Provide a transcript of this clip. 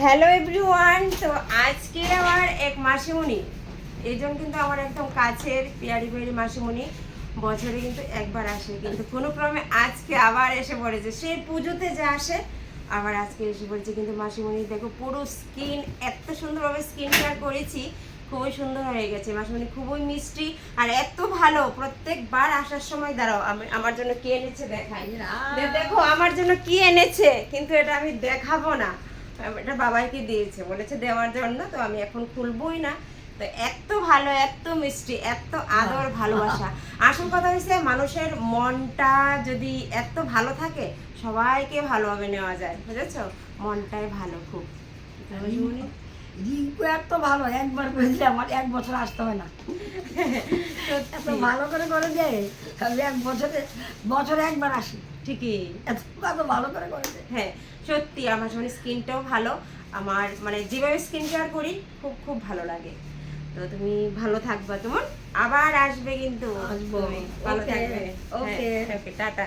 Hello everyone. তো আজকে আমার এক মাসিমণি, এইজন কিন্তু আমার একদম কাছের পিয়ারি পিয়ারি মাসিমণি, বছরে কিন্তু একবার আসে, কিন্তু কোনো ক্রমে আজকে আবার এসে পড়েছে। সে পুজোতে যা আসে আবার আজকে এসে পড়েছে। কিন্তু মাসিমণি দেখো পুরো স্কিন এত সুন্দরভাবে স্কিন কেয়ার করেছি, খুবই সুন্দর হয়ে গেছে। মাসিমণি খুবই মিষ্টি আর এত ভালো। প্রত্যেকবার আসার সময় দাঁড়াও, আমি আমার জন্য কি এনেছে দেখাই। দেখো আমার জন্য কি এনেছে, কিন্তু এটা আমি দেখাবো না, এটা বাবাইকে দিয়েছে, বলেছে দেওয়ার জন্য। তো আমি এখন খুলবই না। তো এত ভালো, এত মিষ্টি, এত আদর ভালোবাসা। আসল কথা হচ্ছে মানুষের মনটা যদি এত ভালো থাকে সবাইকে ভালোভাবে নেওয়া যায়, বুঝেছো? মনটাই ভালো খুব। রিঙ্কু এত ভালো, একবার করে দিলে আমার 1 বছর আসতে হয় না। এত ভালো করে দেয়, তাহলে বছরে একবার আসি। ঠিকই, এত ভালো করে দেয়। হ্যাঁ সত্যি আমার মানে স্কিনটাও ভালো। আমার মানে যেভাবে স্কিন কেয়ার করি খুব খুব ভালো লাগে। তো তুমি ভালো থাকবা, তোমার আবার আসবে কিন্তু। আসবো। ভালো Okay, থাকবে। okay. ওকে, টাটা।